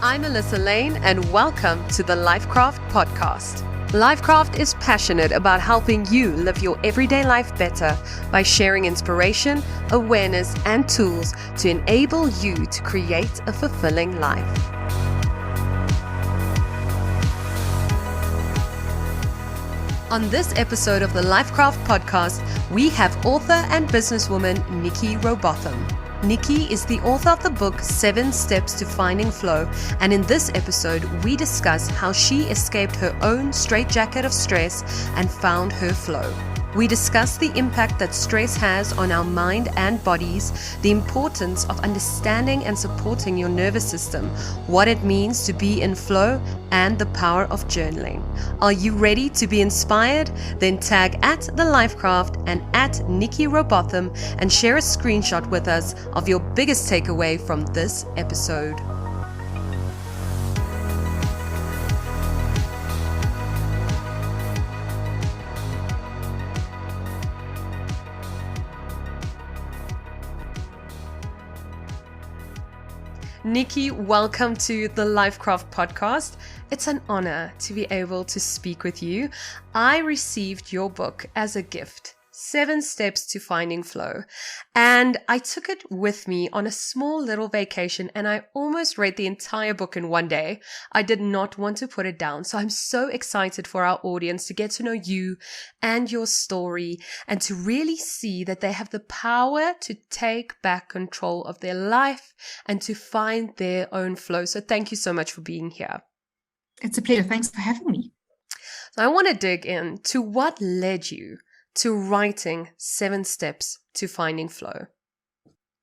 I'm Alyssa Lane, and welcome to the LifeKraft podcast. LifeKraft is passionate about helping you live your everyday life better by sharing inspiration, awareness, and tools to enable you to create a fulfilling life. On this episode of the LifeKraft podcast, we have author and businesswoman Nicky Rowbotham. Nicky is the author of the book 7 Steps to Finding Flow, and in this episode, we discuss how she escaped her own straitjacket of stress and found her flow. We discuss the impact that stress has on our mind and bodies, the importance of understanding and supporting your nervous system, what it means to be in flow, and the power of journaling. Are you ready to be inspired? Then tag at the LifeKraft and at Nicky Rowbotham and share a screenshot with us of your biggest takeaway from this episode. Nicky, welcome to the LifeKraft podcast. It's an honor to be able to speak with you. I received your book as a gift, 7 Steps to Finding Flow, and I took it with me on a small little vacation, and I almost read the entire book in one day. I did not want to put it down, so I'm so excited for our audience to get to know you and your story and to really see that they have the power to take back control of their life and to find their own flow. So thank you so much for being here. It's a pleasure. Thanks for having me. So I want to dig into what led you to writing 7 Steps to Finding Flow.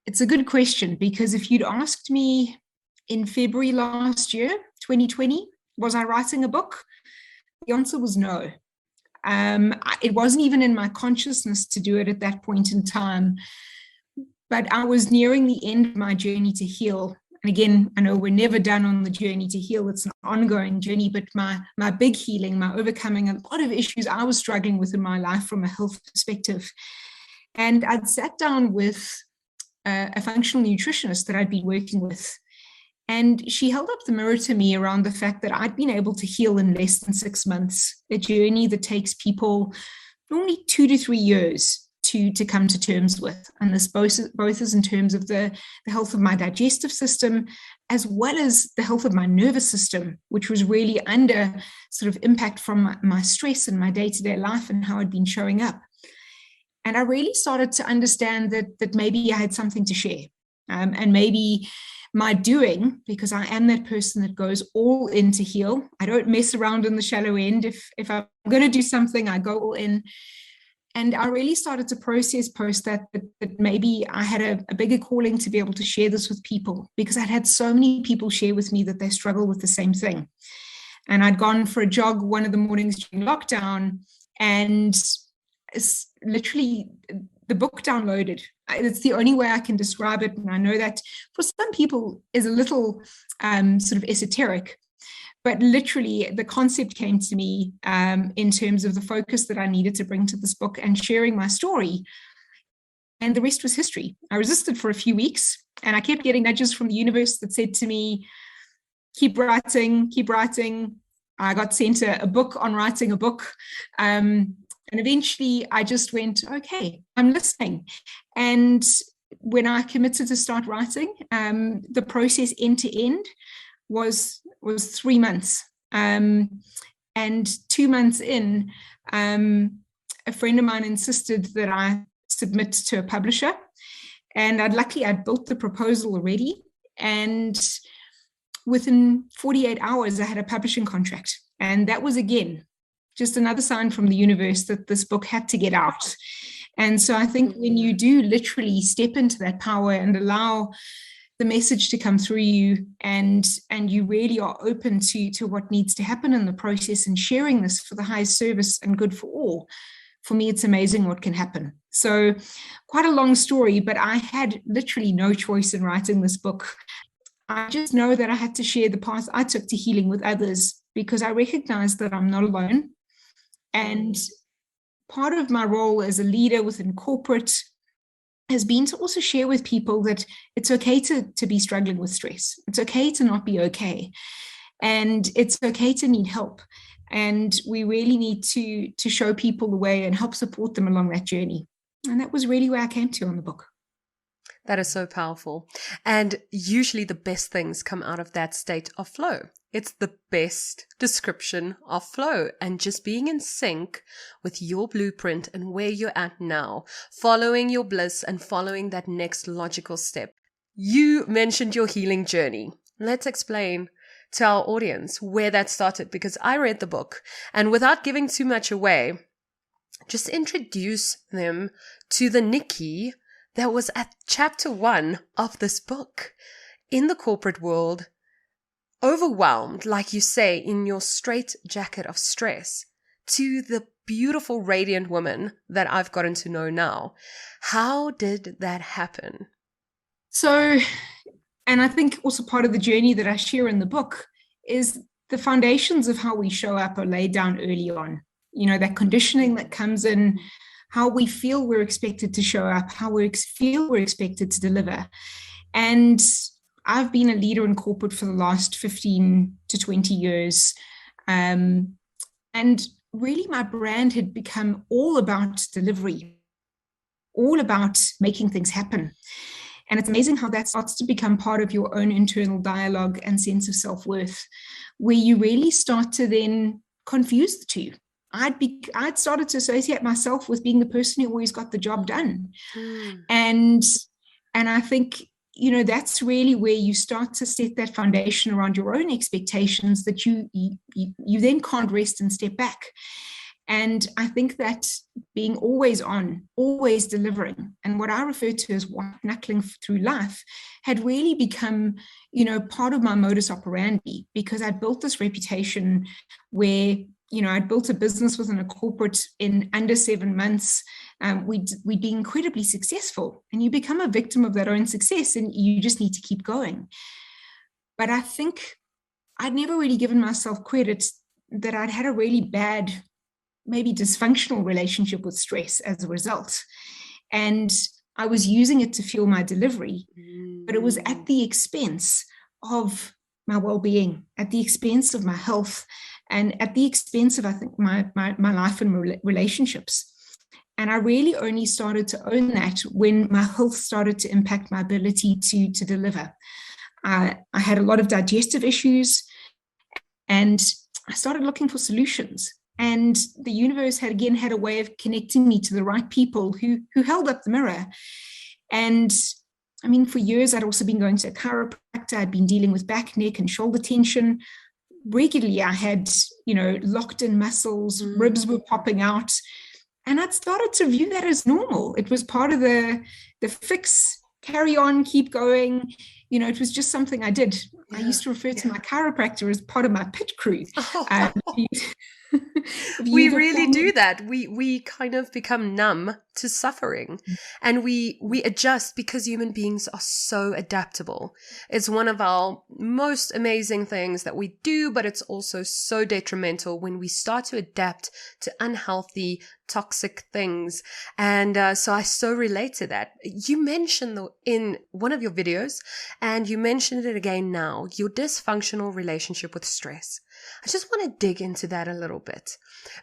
It's a good question, because if you'd asked me in February last year, 2020, was I writing a book? The answer was no. It wasn't even in my consciousness to do it at that point in time. But I was nearing the end of my journey to heal. And again, I know we're never done on the journey to heal. It's an ongoing journey, but my big healing, my overcoming a lot of issues I was struggling with in my life from a health perspective. And I'd sat down with a functional nutritionist that I'd been working with. And she held up the mirror to me around the fact that I'd been able to heal in less than 6 months, a journey that takes people normally 2 to 3 years to come to terms with. And this both is in terms of the health of my digestive system, as well as the health of my nervous system, which was really under sort of impact from my stress and my day-to-day life and how I'd been showing up. And I really started to understand that maybe I had something to share. And maybe my doing, because I am that person that goes all in to heal. I don't mess around in the shallow end. If I'm going to do something, I go all in. And I really started to process post that maybe I had a bigger calling to be able to share this with people, because I'd had so many people share with me that they struggle with the same thing. And I'd gone for a jog one of the mornings during lockdown, and it's literally the book downloaded. It's the only way I can describe it. And I know that for some people is a little sort of esoteric. But literally, the concept came to me in terms of the focus that I needed to bring to this book and sharing my story. And the rest was history. I resisted for a few weeks, and I kept getting nudges from the universe that said to me, keep writing, keep writing. I got sent a book on writing a book. And eventually, I just went, okay, I'm listening. And when I committed to start writing, the process end to end was 3 months. And 2 months in, a friend of mine insisted that I submit to a publisher. And I'd built the proposal already. And within 48 hours, I had a publishing contract. And that was, again, just another sign from the universe that this book had to get out. And so I think when you do literally step into that power and allow the message to come through you, and you really are open to what needs to happen in the process and sharing this for the highest service and good for all, for me, it's amazing what can happen. So quite a long story, but I had literally no choice in writing this book. I just know that I had to share the path I took to healing with others, because I recognize that I'm not alone. And part of my role as a leader within corporate has been to also share with people that it's okay to be struggling with stress. It's okay to not be okay. And it's okay to need help. And we really need to show people the way and help support them along that journey. And that was really where I came to on the book. That is so powerful. And usually the best things come out of that state of flow. It's the best description of flow, and just being in sync with your blueprint and where you're at now, following your bliss and following that next logical step. You mentioned your healing journey. Let's explain to our audience where that started, because I read the book, and without giving too much away, just introduce them to the Nicky that was at chapter 1 of this book, in the corporate world, overwhelmed, like you say, in your straitjacket of stress, to the beautiful, radiant woman that I've gotten to know now. How did that happen? So, and I think also part of the journey that I share in the book is the foundations of how we show up are laid down early on. You know, that conditioning that comes in, how we feel we're expected to show up, how we feel we're expected to deliver. And I've been a leader in corporate for the last 15 to 20 years. And really my brand had become all about delivery, all about making things happen. And it's amazing how that starts to become part of your own internal dialogue and sense of self-worth, where you really start to then confuse the two. I'd started to associate myself with being the person who always got the job done. And I think, you know, that's really where you start to set that foundation around your own expectations that you then can't rest and step back. And I think that being always on, always delivering, and what I refer to as white knuckling through life had really become, you know, part of my modus operandi, because I built this reputation where, you know, I'd built a business within a corporate in under 7 months. We'd be incredibly successful, and you become a victim of that own success, and you just need to keep going. But I think I'd never really given myself credit that I'd had a really bad, maybe dysfunctional relationship with stress as a result. And I was using it to fuel my delivery, but it was at the expense of my well-being, at the expense of my health, and at the expense of, I think, my life and relationships. And I really only started to own that when my health started to impact my ability to deliver. I had a lot of digestive issues, and I started looking for solutions. And the universe had a way of connecting me to the right people who held up the mirror. And I mean, for years, I'd also been going to a chiropractor. I'd been dealing with back, neck, and shoulder tension. Regularly, I had, you know, locked in muscles, ribs were popping out. And I'd started to view that as normal. It was part of the fix, carry on, keep going. You know, it was just something I did. Yeah. I used to refer to my chiropractor as part of my pit crew. We really do that. We kind of become numb to suffering, and we adjust because human beings are so adaptable. It's one of our most amazing things that we do, but it's also so detrimental when we start to adapt to unhealthy, toxic things. And so I so relate to that. You mentioned in one of your videos, and you mentioned it again now, your dysfunctional relationship with stress. I just want to dig into that a little bit,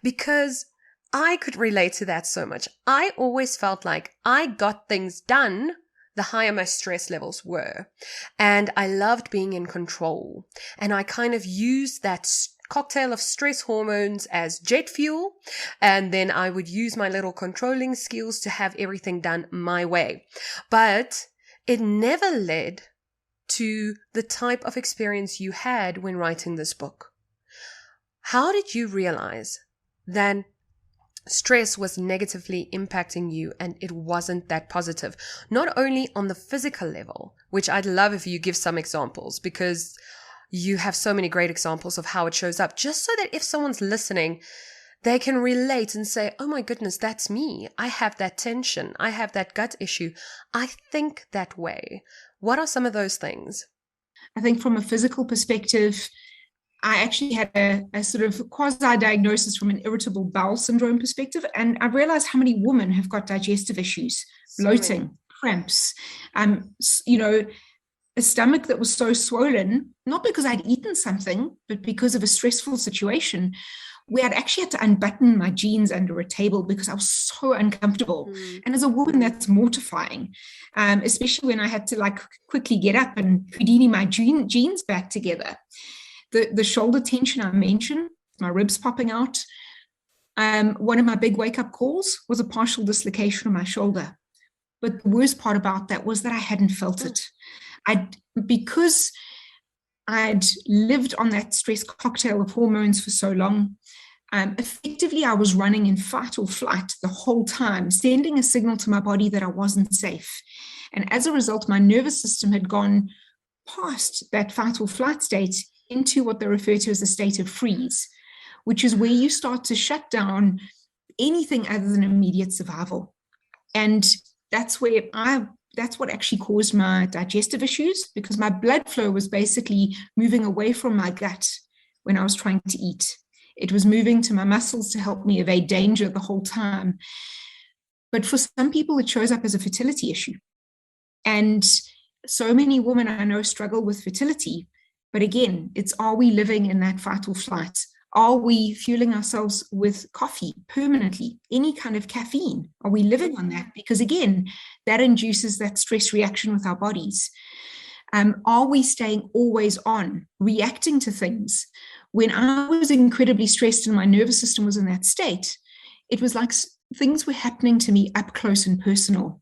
because I could relate to that so much. I always felt like I got things done the higher my stress levels were. And I loved being in control. And I kind of used that cocktail of stress hormones as jet fuel. And then I would use my little controlling skills to have everything done my way. But it never led to the type of experience you had when writing this book. How did you realize that stress was negatively impacting you and it wasn't that positive? Not only on the physical level, which I'd love if you give some examples, because you have so many great examples of how it shows up, just so that if someone's listening, they can relate and say, oh my goodness, that's me. I have that tension. I have that gut issue. I think that way. What are some of those things? I think from a physical perspective, I actually had a sort of quasi-diagnosis from an irritable bowel syndrome perspective. And I realized how many women have got digestive issues, bloating, cramps, a stomach that was so swollen, not because I'd eaten something, but because of a stressful situation where I'd actually had to unbutton my jeans under a table because I was so uncomfortable. And as a woman, that's mortifying, especially when I had to quickly get up and Houdini my jeans back together. The shoulder tension I mentioned, my ribs popping out. One of my big wake-up calls was a partial dislocation of my shoulder. But the worst part about that was that I hadn't felt it. Because I'd lived on that stress cocktail of hormones for so long, effectively I was running in fight or flight the whole time, sending a signal to my body that I wasn't safe. And as a result, my nervous system had gone past that fight or flight state into what they refer to as a state of freeze, which is where you start to shut down anything other than immediate survival. And that's what actually caused my digestive issues, because my blood flow was basically moving away from my gut when I was trying to eat. It was moving to my muscles to help me evade danger the whole time. But for some people, it shows up as a fertility issue. And so many women I know struggle with fertility. But again, are we living in that fight or flight? Are we fueling ourselves with coffee permanently? Any kind of caffeine? Are we living on that? Because again, that induces that stress reaction with our bodies. Are we staying always on, reacting to things? When I was incredibly stressed and my nervous system was in that state, it was like things were happening to me up close and personal.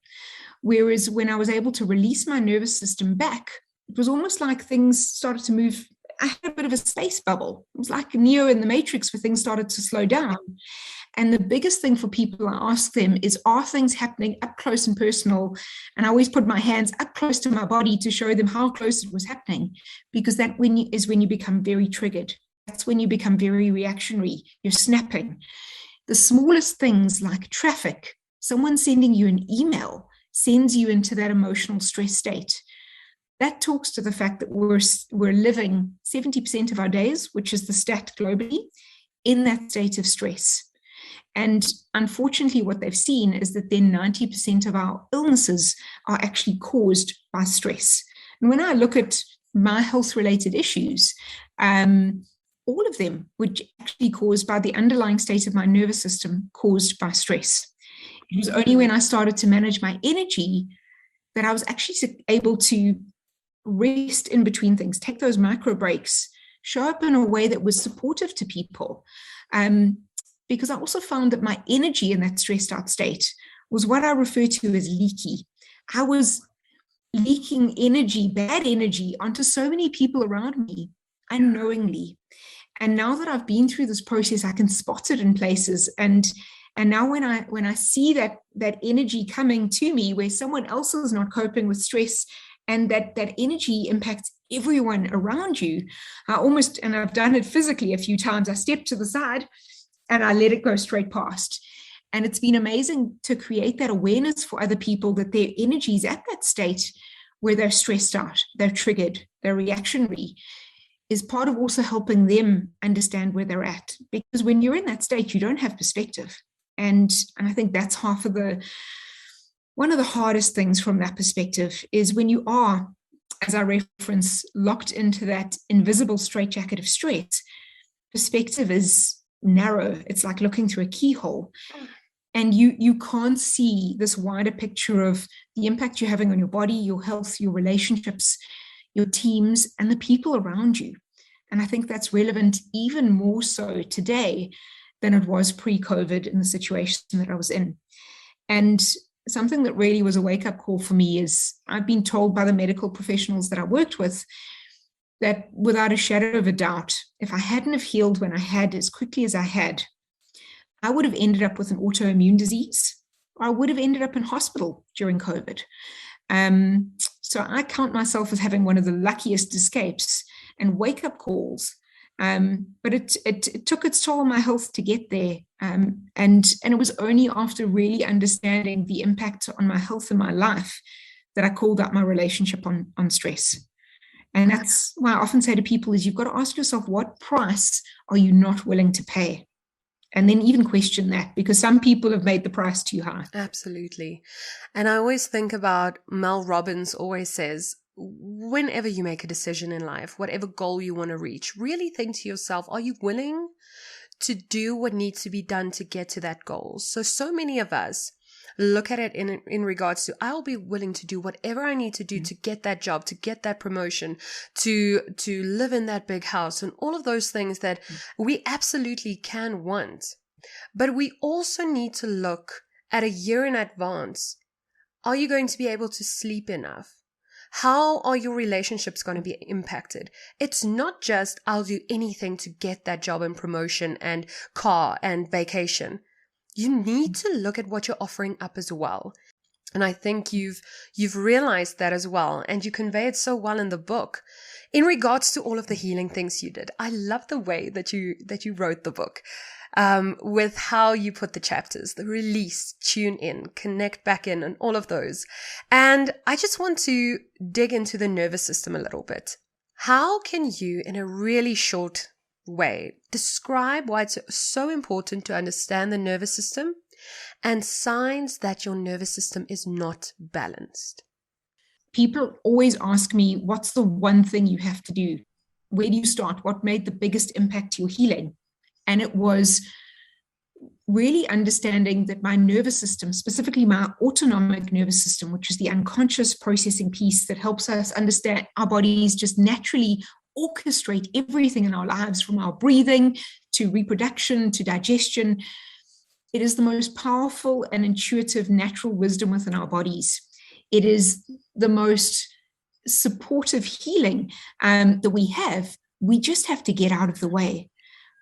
Whereas when I was able to release my nervous system back, it was almost like things started to move. I had a bit of a space bubble. It was like Neo in the Matrix where things started to slow down. And the biggest thing for people, I ask them is, are things happening up close and personal? And I always put my hands up close to my body to show them how close it was happening, because that is when you become very triggered. That's when you become very reactionary. You're snapping. The smallest things like traffic, someone sending you an email sends you into that emotional stress state. That talks to the fact that we're living 70% of our days, which is the stat globally, in that state of stress. And unfortunately, what they've seen is that then 90% of our illnesses are actually caused by stress. And when I look at my health-related issues, all of them were actually caused by the underlying state of my nervous system caused by stress. It was only when I started to manage my energy that I was actually able to rest in between things, take those micro breaks, show up in a way that was supportive to people. Because I also found that my energy in that stressed out state was what I refer to as leaky. I was leaking energy, bad energy, onto so many people around me unknowingly. And now that I've been through this process, I can spot it in places. And now when I see that energy coming to me where someone else is not coping with stress, and that energy impacts everyone around you, and I've done it physically a few times, I step to the side and I let it go straight past. And it's been amazing to create that awareness for other people that their energy is at that state where they're stressed out, they're triggered, they're reactionary, is part of also helping them understand where they're at. Because when you're in that state, you don't have perspective. And I think that's one of the hardest things from that perspective is when you are, as I reference, locked into that invisible straitjacket of stress, perspective is narrow. It's like looking through a keyhole. And you can't see this wider picture of the impact you're having on your body, your health, your relationships, your teams, and the people around you. And I think that's relevant even more so today than it was pre-COVID in the situation that I was in. And something that really was a wake-up call for me is I've been told by the medical professionals that I worked with that without a shadow of a doubt, if I hadn't have healed when I had as quickly as I had, I would have ended up with an autoimmune disease, or I would have ended up in hospital during COVID. So I count myself as having one of the luckiest escapes and wake-up calls. But it took its toll on my health to get there. And it was only after really understanding the impact on my health and my life that I called out my relationship on stress. And that's why I often say to people is you've got to ask yourself, what price are you not willing to pay? And then even question that, because some people have made the price too high. Absolutely. And I always think about Mel Robbins always says, whenever you make a decision in life, whatever goal you want to reach, really think to yourself, are you willing to do what needs to be done to get to that goal? So many of us look at it in regards to, I'll be willing to do whatever I need to do to get that job, to get that promotion, to live in that big house, and all of those things that we absolutely can want. But we also need to look at a year in advance. Are you going to be able to sleep enough? How are your relationships going to be impacted? It's not just, I'll do anything to get that job and promotion and car and vacation. You need to look at what you're offering up as well. And I think you've realized that as well. And you convey it so well in the book. In regards to all of the healing things you did, I love the way that you wrote the book. With how you put the chapters, the release, tune in, connect back in, and all of those. And I just want to dig into the nervous system a little bit. How can you, in a really short way, describe why it's so important to understand the nervous system and signs that your nervous system is not balanced? People always ask me, what's the one thing you have to do? Where do you start? What made the biggest impact to your healing? And it was really understanding that my nervous system, specifically my autonomic nervous system, which is the unconscious processing piece that helps us understand our bodies just naturally orchestrate everything in our lives, from our breathing to reproduction to digestion. It is the most powerful and intuitive natural wisdom within our bodies. It is the most supportive healing that we have. We just have to get out of the way.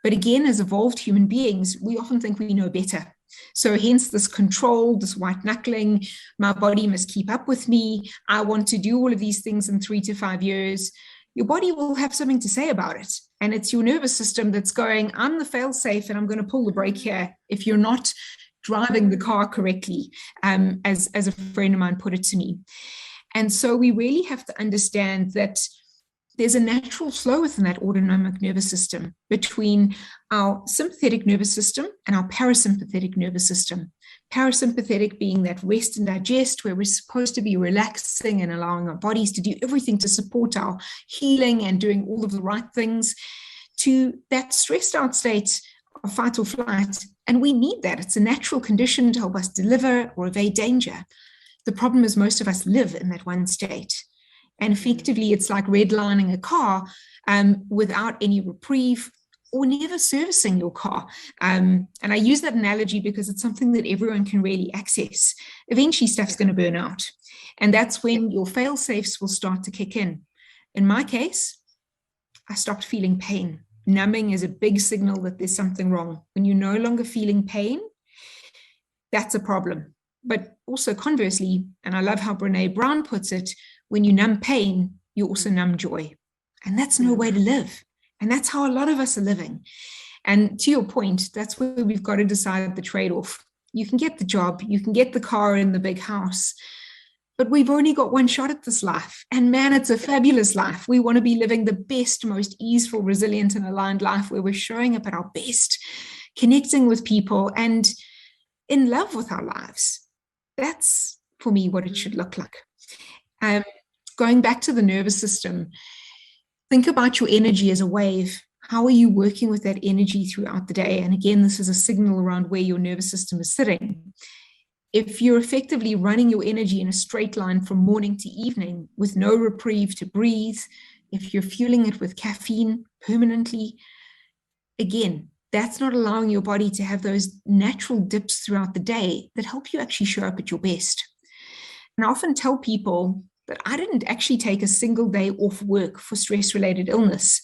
But again, as evolved human beings, we often think we know better. So hence this control, this white knuckling, my body must keep up with me. I want to do all of these things in 3 to 5 years. Your body will have something to say about it. And it's your nervous system that's going, I'm the fail-safe and I'm going to pull the brake here if you're not driving the car correctly, as a friend of mine put it to me. And so we really have to understand that there's a natural flow within that autonomic nervous system between our sympathetic nervous system and our parasympathetic nervous system. Parasympathetic being that rest and digest, where we're supposed to be relaxing and allowing our bodies to do everything to support our healing and doing all of the right things, to that stressed out state of fight or flight. And we need that. It's a natural condition to help us deliver or evade danger. The problem is most of us live in that one state. And effectively, it's like redlining a car without any reprieve or never servicing your car. And I use that analogy because it's something that everyone can really access. Eventually, stuff's going to burn out. And that's when your fail-safes will start to kick in. In my case, I stopped feeling pain. Numbing is a big signal that there's something wrong. When you're no longer feeling pain, that's a problem. But also conversely, and I love how Brene Brown puts it, when you numb pain, you also numb joy. And that's no way to live. And that's how a lot of us are living. And to your point, that's where we've got to decide the trade-off. You can get the job, you can get the car and the big house, but we've only got one shot at this life. And man, it's a fabulous life. We want to be living the best, most easeful, resilient, and aligned life where we're showing up at our best, connecting with people, and in love with our lives. That's, for me, what it should look like. Going back to the nervous system, think about your energy as a wave. How are you working with that energy throughout the day? And again, this is a signal around where your nervous system is sitting. If you're effectively running your energy in a straight line from morning to evening with no reprieve to breathe, if you're fueling it with caffeine permanently, again, that's not allowing your body to have those natural dips throughout the day that help you actually show up at your best. And I often tell people that I didn't actually take a single day off work for stress-related illness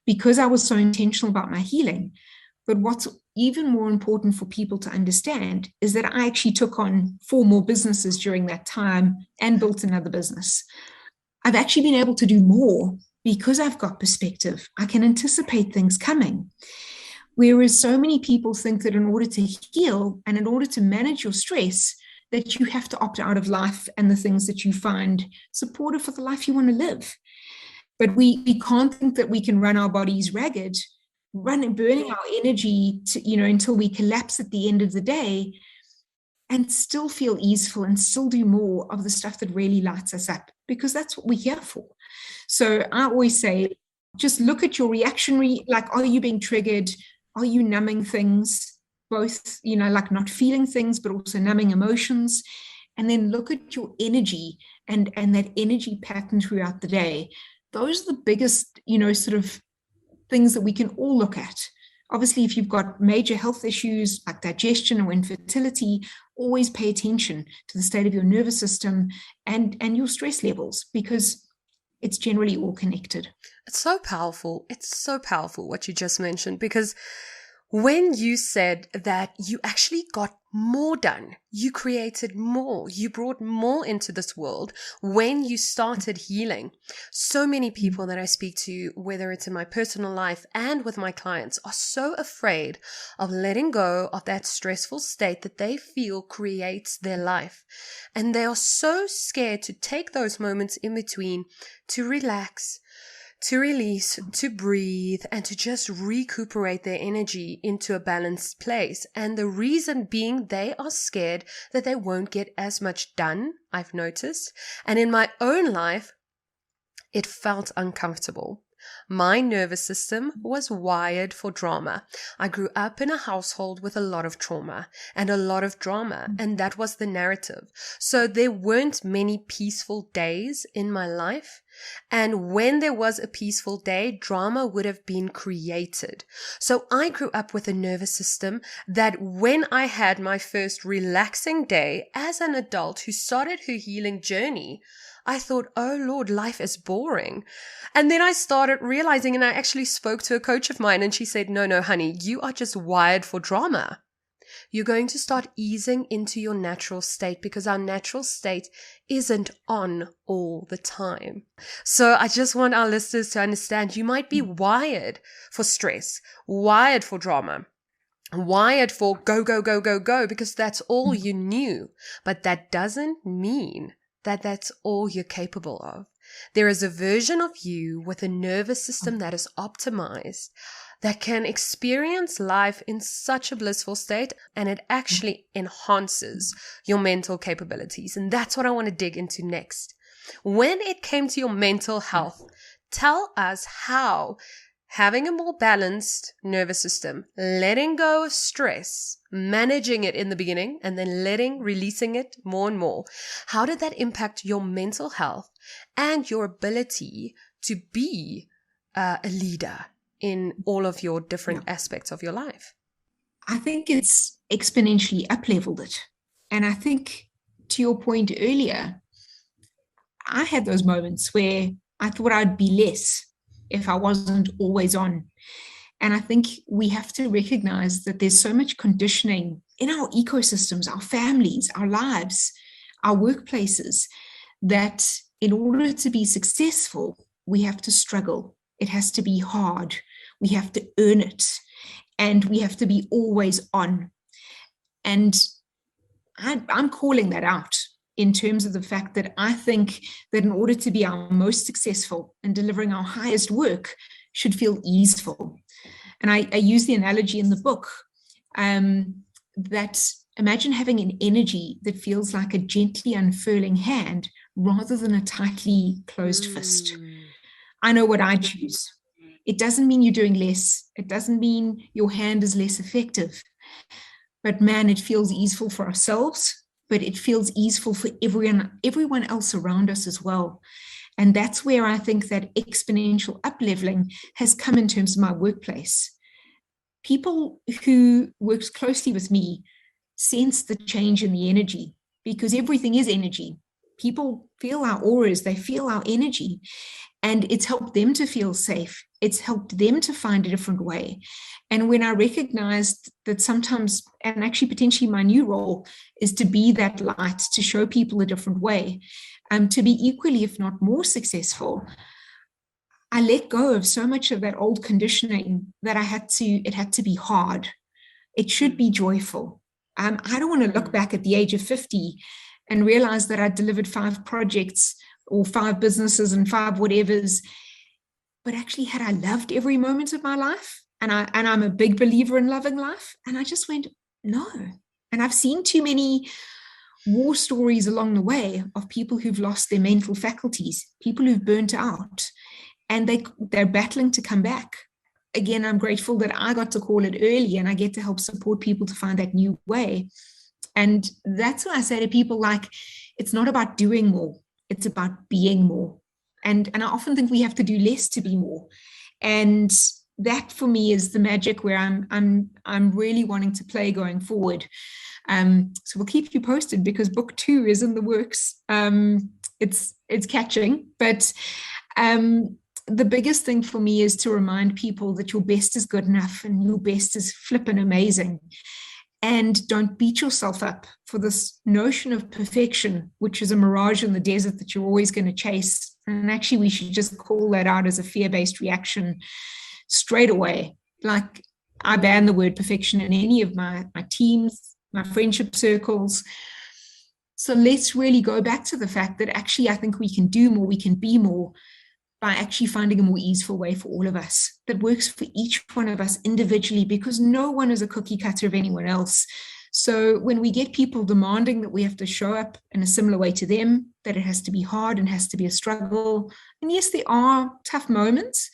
because I was so intentional about my healing. But what's even more important for people to understand is that I actually took on 4 more businesses during that time and built another business. I've actually been able to do more because I've got perspective. I can anticipate things coming. Whereas so many people think that in order to heal and in order to manage your stress, that you have to opt out of life and the things that you find supportive for the life you want to live. But we can't think that we can run our bodies ragged burning our energy to, until we collapse at the end of the day, and still feel easeful and still do more of the stuff that really lights us up, because that's what we're here for. So I always say, just look at your reactionary, like, are you being triggered? Are you numbing things? Both, like not feeling things, but also numbing emotions. And then look at your energy and that energy pattern throughout the day. Those are the biggest, sort of things that we can all look at. Obviously, if you've got major health issues like digestion or infertility, always pay attention to the state of your nervous system and your stress levels, because it's generally all connected. It's so powerful. It's so powerful what you just mentioned, because when you said that you actually got more done, you created more, you brought more into this world when you started healing. So many people that I speak to, whether it's in my personal life and with my clients, are so afraid of letting go of that stressful state that they feel creates their life. And they are so scared to take those moments in between to relax, to release, to breathe, and to just recuperate their energy into a balanced place. And the reason being, they are scared that they won't get as much done, I've noticed. And in my own life, it felt uncomfortable. My nervous system was wired for drama. I grew up in a household with a lot of trauma and a lot of drama, and that was the narrative. So there weren't many peaceful days in my life. And when there was a peaceful day, drama would have been created. So I grew up with a nervous system that when I had my first relaxing day as an adult who started her healing journey, I thought, oh Lord, life is boring. And then I started realizing, and I actually spoke to a coach of mine, and she said, no, honey, you are just wired for drama. You're going to start easing into your natural state, because our natural state isn't on all the time. So I just want our listeners to understand, you might be wired for stress, wired for drama, wired for go, because that's all you knew. But that doesn't mean that that's all you're capable of. There is a version of you with a nervous system that is optimized, that can experience life in such a blissful state, and it actually enhances your mental capabilities. And that's what I want to dig into next. When it came to your mental health, tell us how having a more balanced nervous system, letting go of stress, managing it in the beginning, and then releasing it more and more. How did that impact your mental health and your ability to be a leader in all of your different aspects of your life? I think it's exponentially up-leveled it. And I think, to your point earlier, I had those moments where I thought I'd be less if I wasn't always on. And I think we have to recognize that there's so much conditioning in our ecosystems, our families, our lives, our workplaces, that in order to be successful, we have to struggle. It has to be hard. We have to earn it. And we have to be always on. And I'm calling that out in terms of the fact that I think that in order to be our most successful and delivering our highest work should feel easeful. And I use the analogy in the book that imagine having an energy that feels like a gently unfurling hand rather than a tightly closed fist. I know what I choose. It doesn't mean you're doing less. It doesn't mean your hand is less effective. But man, it feels easeful for ourselves, but it feels easeful for everyone else around us as well. And that's where I think that exponential up-leveling has come in terms of my workplace. People who work closely with me sense the change in the energy, because everything is energy. People feel our auras, they feel our energy, and it's helped them to feel safe. It's helped them to find a different way. And when I recognized that sometimes, and actually potentially my new role is to be that light, to show people a different way, to be equally, if not more successful, I let go of so much of that old conditioning that it had to be hard. It should be joyful. I don't want to look back at the age of 50 and realize that I delivered 5 projects or 5 businesses and 5 whatevers. But actually, had I loved every moment of my life, And I'm a big believer in loving life. And I just went, no. And I've seen too many war stories along the way of people who've lost their mental faculties, people who've burnt out, and they're battling to come back. Again, I'm grateful that I got to call it early, and I get to help support people to find that new way. And that's what I say to people, like, it's not about doing more, it's about being more. And I often think we have to do less to be more. And that for me is the magic where I'm really wanting to play going forward. So we'll keep you posted, because book 2 is in the works. It's catching, but the biggest thing for me is to remind people that your best is good enough and your best is flippin' amazing. And don't beat yourself up for this notion of perfection, which is a mirage in the desert that you're always going to chase. And actually, we should just call that out as a fear-based reaction straight away. Like, I ban the word perfection in any of my teams, my friendship circles. So let's really go back to the fact that actually I think we can do more, we can be more, by actually finding a more easeful way for all of us that works for each one of us individually, because no one is a cookie cutter of anyone else. So when we get people demanding that we have to show up in a similar way to them, that it has to be hard and has to be a struggle, and yes, there are tough moments,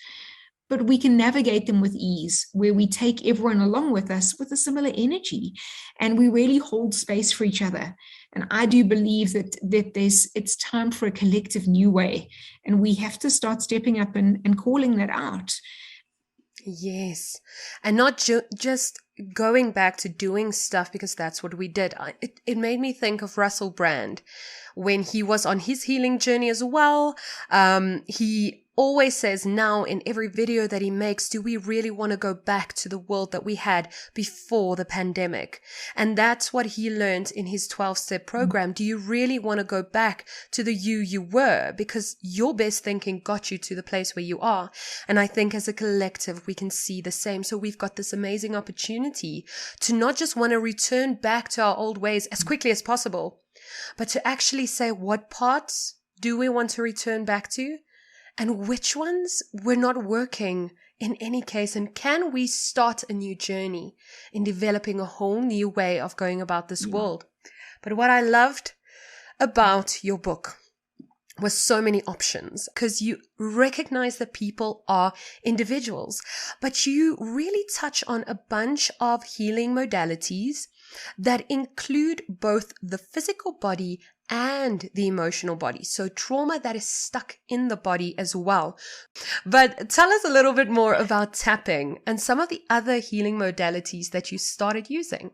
but we can navigate them with ease, where we take everyone along with us with a similar energy, and we really hold space for each other. And I do believe that it's time for a collective new way, and we have to start stepping up and calling that out. Yes. And not just going back to doing stuff because that's what we did. It made me think of Russell Brand when he was on his healing journey as well. He always says now in every video that he makes, do we really want to go back to the world that we had before the pandemic? And that's what he learned in his 12-step program. Do you really want to go back to the you were? Because your best thinking got you to the place where you are. And I think as a collective, we can see the same. So we've got this amazing opportunity to not just want to return back to our old ways as quickly as possible, but to actually say, what parts do we want to return back to? And which ones were not working in any case? And can we start a new journey in developing a whole new way of going about this world? But what I loved about your book was so many options, because you recognize that people are individuals, but you really touch on a bunch of healing modalities that include both the physical body and the emotional body. So trauma that is stuck in the body as well. But tell us a little bit more about tapping and some of the other healing modalities that you started using.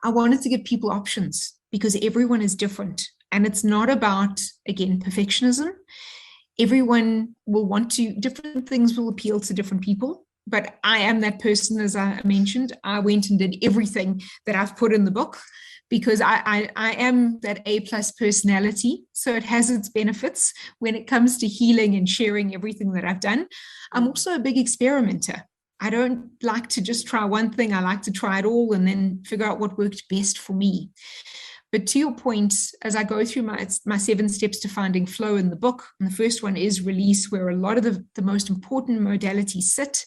I wanted to give people options because everyone is different. And it's not about, again, perfectionism. Everyone will want to, different things will appeal to different people. But I am that person, as I mentioned. I went and did everything that I've put in the book, because I am that A+ personality. So it has its benefits when it comes to healing and sharing everything that I've done. I'm also a big experimenter. I don't like to just try one thing. I like to try it all and then figure out what worked best for me. But to your point, as I go through my 7 steps to finding flow in the book, and the first one is release, where a lot of the most important modalities sit.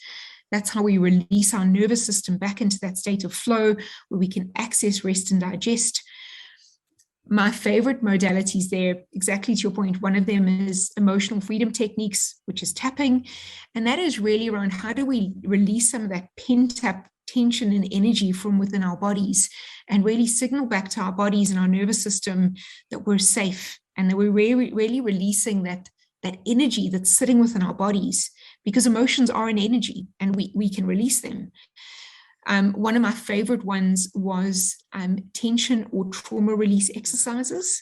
That's how we release our nervous system back into that state of flow where we can access, rest, and digest. My favorite modalities there, exactly to your point, one of them is emotional freedom techniques, which is tapping. And that is really around how do we release some of that pent-up tension and energy from within our bodies and really signal back to our bodies and our nervous system that we're safe and that we're really releasing that energy that's sitting within our bodies, because emotions are an energy and we can release them. One of my favorite ones was tension or trauma release exercises,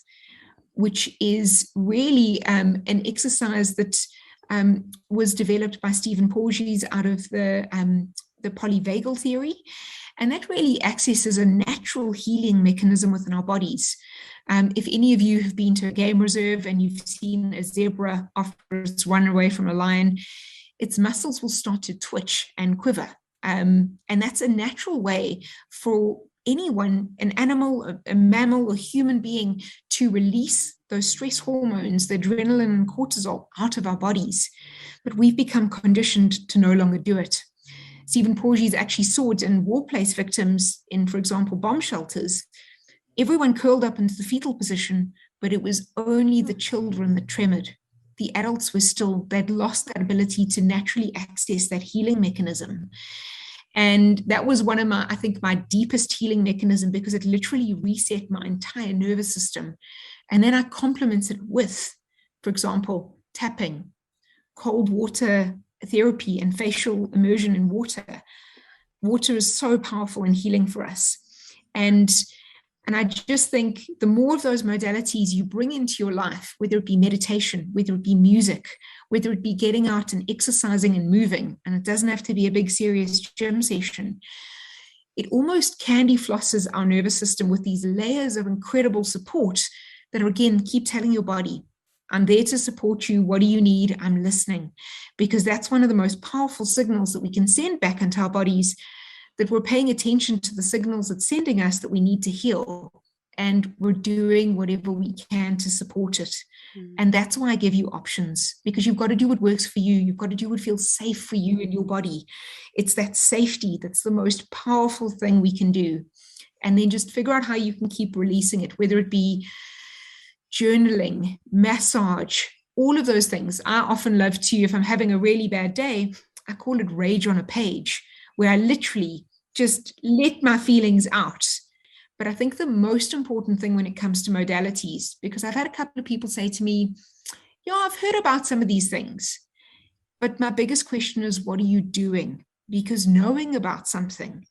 which is really an exercise that was developed by Stephen Porges out of the polyvagal theory. And that really accesses a natural healing mechanism within our bodies. If any of you have been to a game reserve and you've seen a zebra after it's run away from a lion, its muscles will start to twitch and quiver. And that's a natural way for anyone, an animal, a mammal, or human being, to release those stress hormones, the adrenaline and cortisol, out of our bodies. But we've become conditioned to no longer do it. Stephen Porges actually saw it in workplace victims in, for example, bomb shelters. Everyone curled up into the fetal position, but it was only the children that tremored. The adults were still, they'd lost that ability to naturally access that healing mechanism. And that was one of my, I think, my deepest healing mechanism, because it literally reset my entire nervous system. And then I complemented with, for example, tapping, cold water therapy, and facial immersion in water. Water is so powerful in healing for us. And I just think the more of those modalities you bring into your life, whether it be meditation, whether it be music, whether it be getting out and exercising and moving, and it doesn't have to be a big serious gym session, it almost candy flosses our nervous system with these layers of incredible support that, again, keep telling your body, I'm there to support you. What do you need? I'm listening. Because that's one of the most powerful signals that we can send back into our bodies, that we're paying attention to the signals it's sending us that we need to heal, and we're doing whatever we can to support it. And that's why I give you options, because you've got to do what works for you. You've got to do what feels safe for you and your body. It's that safety that's the most powerful thing we can do. And then just figure out how you can keep releasing it, whether it be journaling, massage, all of those things. I often love to, if I'm having a really bad day, I call it rage on a page, where I literally just let my feelings out. But I think the most important thing when it comes to modalities, because I've had a couple of people say to me, yeah, I've heard about some of these things, but my biggest question is, what are you doing? Because knowing about something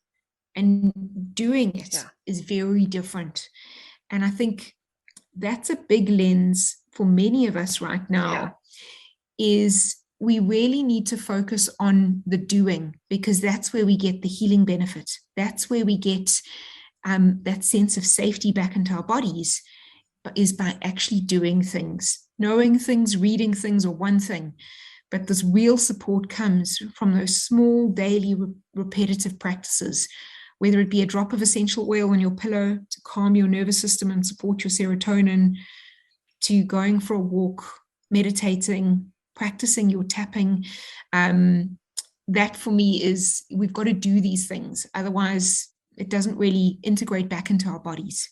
and doing it is very different. And I think that's a big lens for many of us right now, is we really need to focus on the doing, because that's where we get the healing benefit. That's where we get that sense of safety back into our bodies, is by actually doing things. Knowing things, reading things are one thing, but this real support comes from those small daily repetitive practices, whether it be a drop of essential oil on your pillow to calm your nervous system and support your serotonin, to going for a walk, meditating, practicing your tapping. That for me is, we've got to do these things. Otherwise, it doesn't really integrate back into our bodies.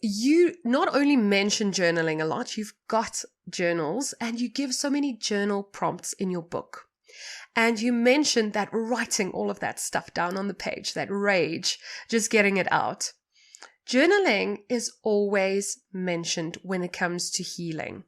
You not only mention journaling a lot, you've got journals, and you give so many journal prompts in your book. And you mentioned that writing all of that stuff down on the page, that rage, just getting it out. Journaling is always mentioned when it comes to healing.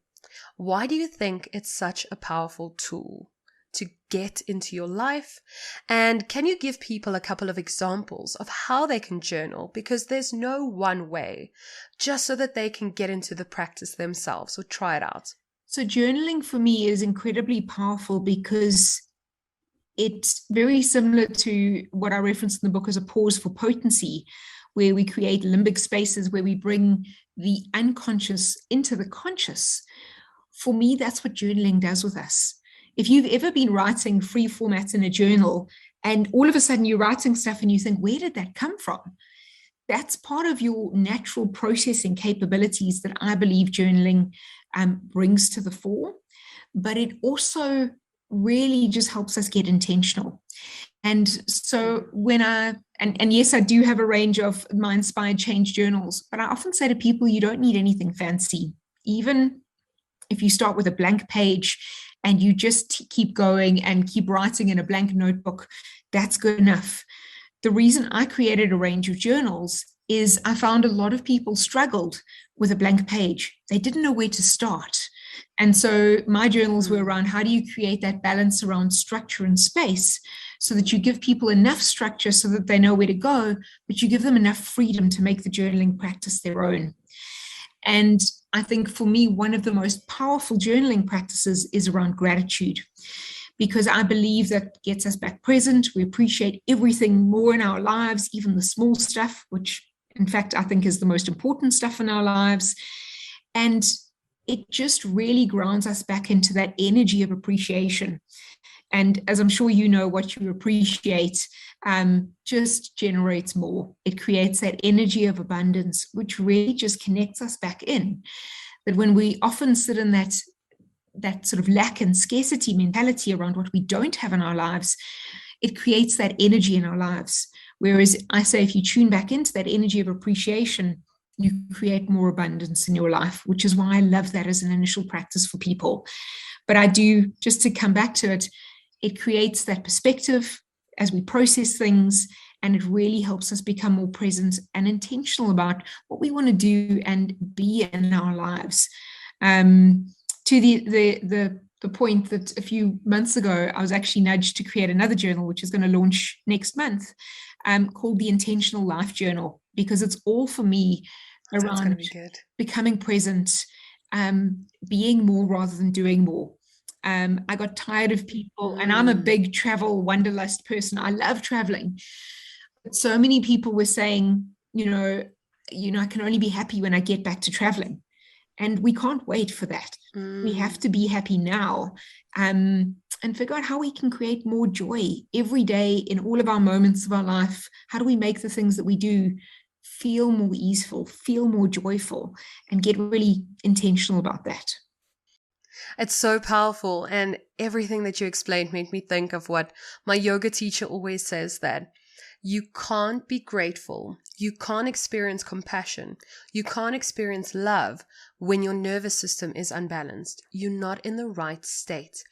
Why do you think it's such a powerful tool to get into your life? And can you give people a couple of examples of how they can journal? Because there's no one way, just so that they can get into the practice themselves or try it out. So journaling for me is incredibly powerful, because it's very similar to what I referenced in the book as a pause for potency, where we create limbic spaces where we bring the unconscious into the conscious. For me, that's what journaling does with us. If you've ever been writing free formats in a journal, and all of a sudden you're writing stuff and you think, where did that come from? That's part of your natural processing capabilities that I believe journaling brings to the fore. But it also really just helps us get intentional. And so when and yes, I do have a range of my inspired change journals, but I often say to people, you don't need anything fancy. Even if you start with a blank page and you just keep going and keep writing in a blank notebook, that's good enough. The reason I created a range of journals is I found a lot of people struggled with a blank page. They didn't know where to start. And so my journals were around, how do you create that balance around structure and space, so that you give people enough structure so that they know where to go, but you give them enough freedom to make the journaling practice their own. And I think for me, one of the most powerful journaling practices is around gratitude, because I believe that gets us back present. We appreciate everything more in our lives, even the small stuff, which in fact I think is the most important stuff in our lives. And it just really grounds us back into that energy of appreciation. And as I'm sure you know, what you appreciate just generates more. It creates that energy of abundance, which really just connects us back in. That when we often sit in that sort of lack and scarcity mentality around what we don't have in our lives, it creates that energy in our lives. Whereas I say, if you tune back into that energy of appreciation, you create more abundance in your life, which is why I love that as an initial practice for people. But I do, just to come back to it, it creates that perspective as we process things, and it really helps us become more present and intentional about what we want to do and be in our lives. To the point that a few months ago, I was actually nudged to create another journal, which is going to launch next month, called the Intentional Life Journal, because it's all for me around becoming present, being more rather than doing more. I got tired of people, and I'm a big travel wanderlust person. I love traveling. But so many people were saying, I can only be happy when I get back to traveling. And we can't wait for that. We have to be happy now, and figure out how we can create more joy every day in all of our moments of our life. How do we make the things that we do feel more easeful, feel more joyful, and get really intentional about that? It's so powerful. And everything that you explained made me think of what my yoga teacher always says, that you can't be grateful, you can't experience compassion, you can't experience love when your nervous system is unbalanced. You're not in the right state.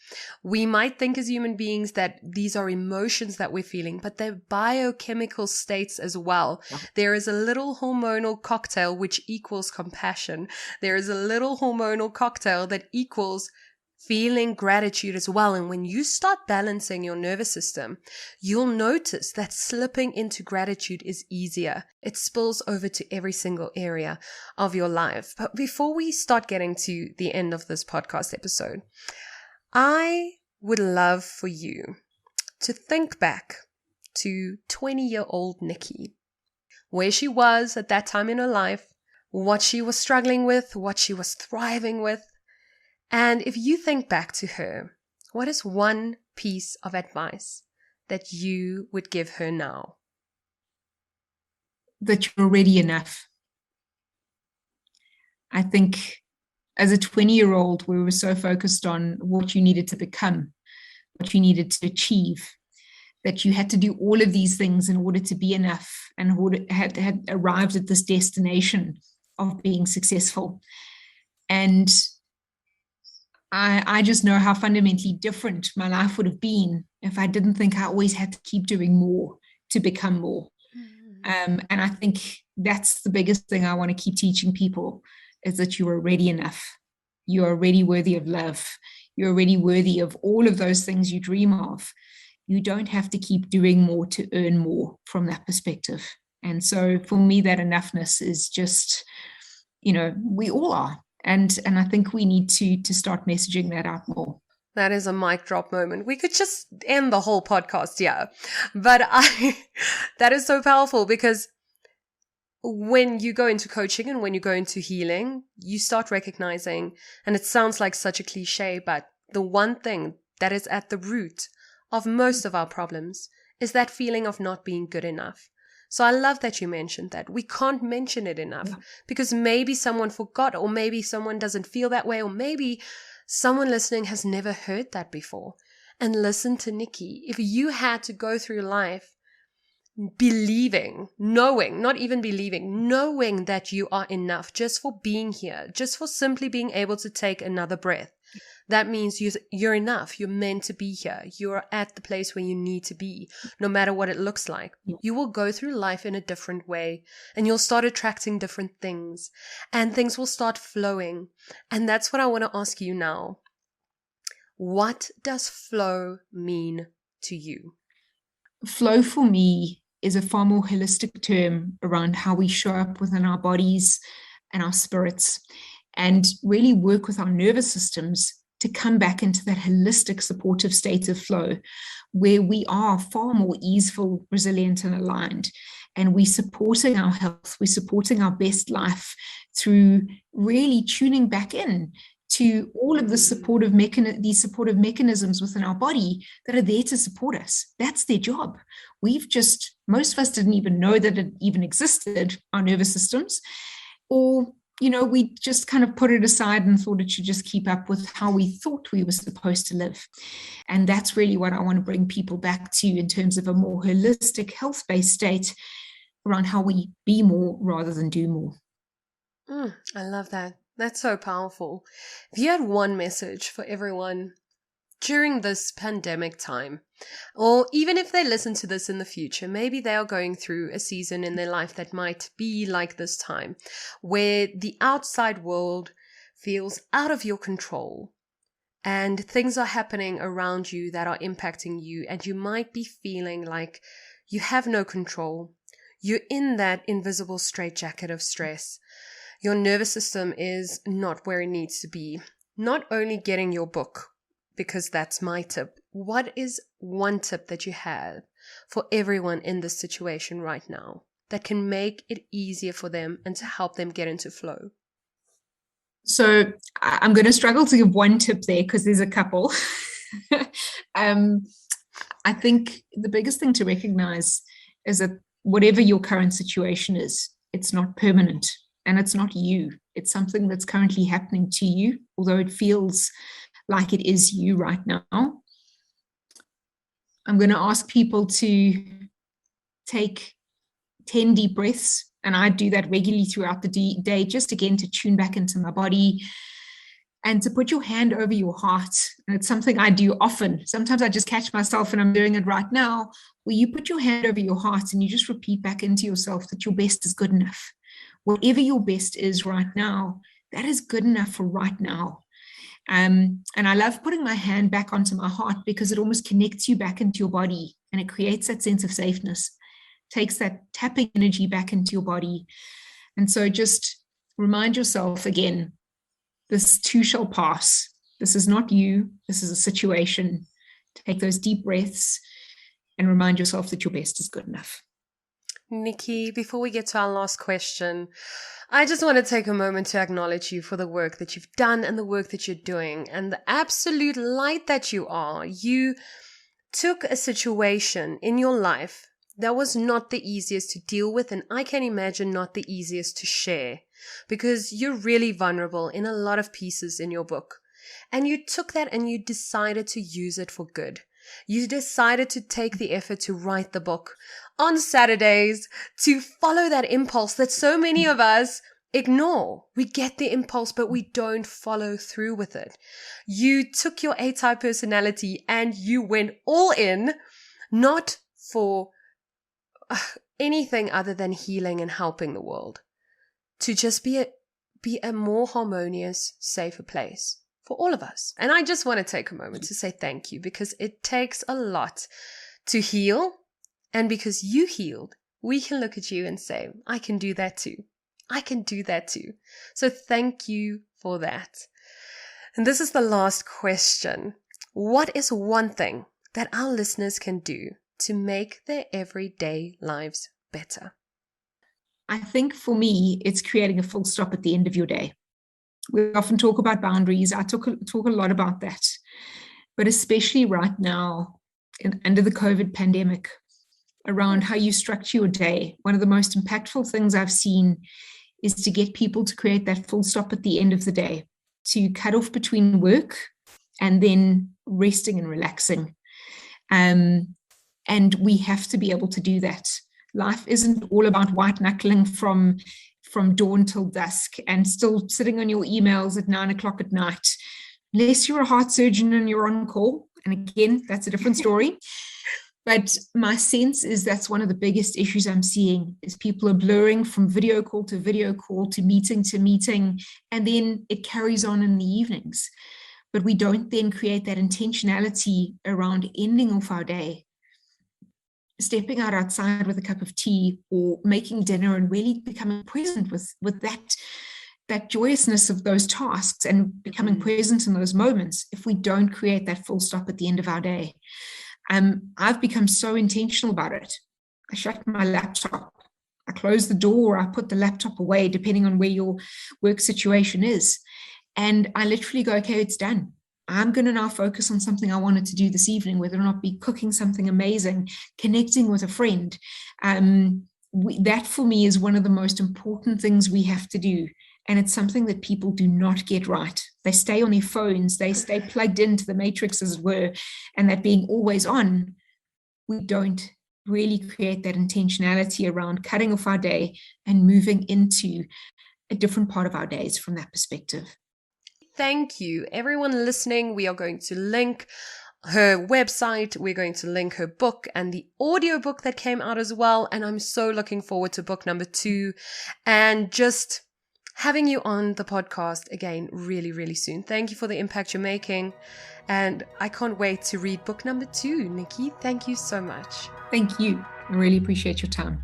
We might think as human beings that these are emotions that we're feeling, but they're biochemical states as well. There is a little hormonal cocktail which equals compassion. There is a little hormonal cocktail that equals feeling gratitude as well. And when you start balancing your nervous system, you'll notice that slipping into gratitude is easier. It spills over to every single area of your life. But before we start getting to the end of this podcast episode, I would love for you to think back to 20-year-old Nicky, where she was at that time in her life, what she was struggling with, what she was thriving with. And if you think back to her, what is one piece of advice that you would give her now? That you're already enough. I think as a 20-year-old, we were so focused on what you needed to become, what you needed to achieve, that you had to do all of these things in order to be enough, and had arrived at this destination of being successful. And I just know how fundamentally different my life would have been if I didn't think I always had to keep doing more to become more. And I think that's the biggest thing I want to keep teaching people, is that you're already enough. You're already worthy of love. You're already worthy of all of those things you dream of. You don't have to keep doing more to earn more from that perspective. And so for me, that enoughness is just, we all are. And I think we need to start messaging that out more. That is a mic drop moment. We could just end the whole podcast, yeah. But that is so powerful, because when you go into coaching and when you go into healing, you start recognizing, and it sounds like such a cliche, but the one thing that is at the root of most of our problems is that feeling of not being good enough. So I love that you mentioned that. We can't mention it enough, because maybe someone forgot, or maybe someone doesn't feel that way, or maybe someone listening has never heard that before. And listen to Nicky. If you had to go through life believing, knowing, not even believing, knowing that you are enough just for being here, just for simply being able to take another breath, that means you're enough. You're meant to be here. You're at the place where you need to be, no matter what it looks like. You will go through life in a different way, and you'll start attracting different things, and things will start flowing. And that's what I want to ask you now. What does flow mean to you? Flow for me is a far more holistic term around how we show up within our bodies and our spirits, and really work with our nervous systems to come back into that holistic supportive state of flow, where we are far more easeful, resilient, and aligned. And we're supporting our health, we're supporting our best life through really tuning back in to all of the supportive mechanisms within our body that are there to support us. That's their job. Most of us didn't even know that it even existed, our nervous systems, or we just kind of put it aside and thought it should just keep up with how we thought we were supposed to live. And that's really what I want to bring people back to in terms of a more holistic, health-based state around how we be more rather than do more. I love that. That's so powerful. If you had one message for everyone during this pandemic time, or even if they listen to this in the future, maybe they are going through a season in their life that might be like this time, where the outside world feels out of your control and things are happening around you that are impacting you, and you might be feeling like you have no control. You're in that invisible straitjacket of stress. Your nervous system is not where it needs to be. Not only getting your book, because that's my tip. What is one tip that you have for everyone in this situation right now that can make it easier for them and to help them get into flow? So I'm going to struggle to give one tip there because there's a couple. I think the biggest thing to recognize is that whatever your current situation is, it's not permanent and it's not you. It's something that's currently happening to you, although it feels like it is you right now. I'm going to ask people to take 10 deep breaths, and I do that regularly throughout the day, just again to tune back into my body and to put your hand over your heart. And it's something I do often. Sometimes I just catch myself and I'm doing it right now, where you put your hand over your heart and you just repeat back into yourself that your best is good enough. Whatever your best is right now, that is good enough for right now. And I love putting my hand back onto my heart because it almost connects you back into your body and it creates that sense of safeness, takes that tapping energy back into your body. And so just remind yourself again, this too shall pass. This is not you. This is a situation. Take those deep breaths and remind yourself that your best is good enough. Nicky, before we get to our last question, I just want to take a moment to acknowledge you for the work that you've done and the work that you're doing and the absolute light that you are. You took a situation in your life that was not the easiest to deal with, and I can imagine not the easiest to share, because you're really vulnerable in a lot of pieces in your book. And you took that and you decided to use it for good. You decided to take the effort to write the book on Saturdays, to follow that impulse that so many of us ignore. We get the impulse, but we don't follow through with it. You took your A-type personality and you went all in, not for anything other than healing and helping the world, to just be a more harmonious, safer place for all of us. And I just want to take a moment to say thank you, because it takes a lot to heal. And because you healed, we can look at you and say, I can do that too. I can do that too. So thank you for that. And this is the last question. What is one thing that our listeners can do to make their everyday lives better? I think for me, it's creating a full stop at the end of your day. We often talk about boundaries. I talk a lot about that. But especially right now, under the COVID pandemic, around how you structure your day, one of the most impactful things I've seen is to get people to create that full stop at the end of the day, to cut off between work and then resting and relaxing. And we have to be able to do that. Life isn't all about white knuckling from dawn till dusk and still sitting on your emails at 9 o'clock at night, unless you're a heart surgeon and you're on call. And again, that's a different story. But my sense is that's one of the biggest issues I'm seeing is people are blurring from video call to meeting, and then it carries on in the evenings. But we don't then create that intentionality around ending off our day, stepping out outside with a cup of tea or making dinner and really becoming present with that joyousness of those tasks and becoming present in those moments if we don't create that full stop at the end of our day. I've become so intentional about it. I shut my laptop, I close the door, I put the laptop away, depending on where your work situation is. And I literally go, okay, it's done. I'm going to now focus on something I wanted to do this evening, whether or not be cooking something amazing, connecting with a friend. That for me is one of the most important things we have to do And it's something that people do not get right. They stay on their phones, they stay plugged into the matrix, as it were, and that being always on, we don't really create that intentionality around cutting off our day and moving into a different part of our days from that perspective. Thank you. Everyone listening, we are going to link her website, we're going to link her book and the audiobook that came out as well. And I'm so looking forward to book number 2 and just having you on the podcast again really, really soon. Thank you for the impact you're making. And I can't wait to read book number 2. Nicky, thank you so much. Thank you. I really appreciate your time.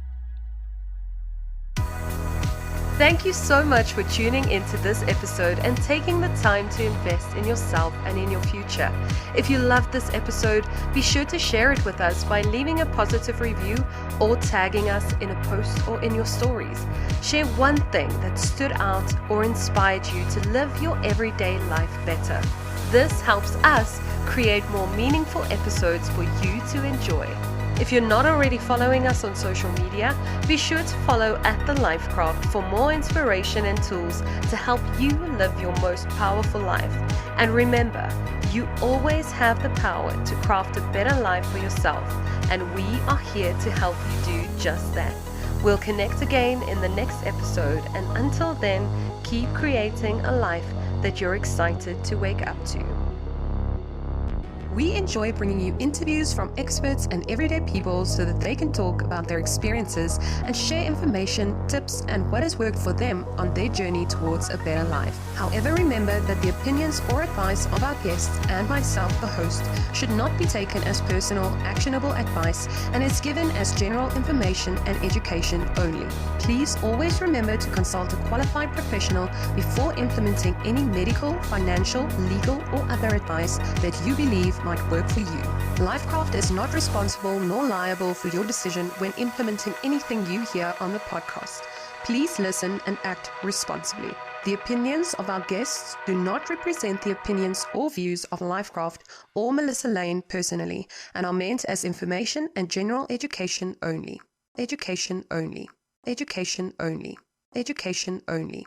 Thank you so much for tuning into this episode and taking the time to invest in yourself and in your future. If you loved this episode, be sure to share it with us by leaving a positive review or tagging us in a post or in your stories. Share one thing that stood out or inspired you to live your everyday life better. This helps us create more meaningful episodes for you to enjoy. If you're not already following us on social media, be sure to follow @LifeKraft for more inspiration and tools to help you live your most powerful life. And remember, you always have the power to craft a better life for yourself, and we are here to help you do just that. We'll connect again in the next episode, and until then, keep creating a life that you're excited to wake up to. We enjoy bringing you interviews from experts and everyday people so that they can talk about their experiences and share information, tips, and what has worked for them on their journey towards a better life. However, remember that the opinions or advice of our guests and myself, the host, should not be taken as personal, actionable advice and is given as general information and education only. Please always remember to consult a qualified professional before implementing any medical, financial, legal, or other advice that you believe might work for you. LifeKraft is not responsible nor liable for your decision when implementing anything you hear on the podcast. Please listen and act responsibly. The opinions of our guests do not represent the opinions or views of LifeKraft or Melissa Lane personally and are meant as information and general education only. Education only. Education only. Education only.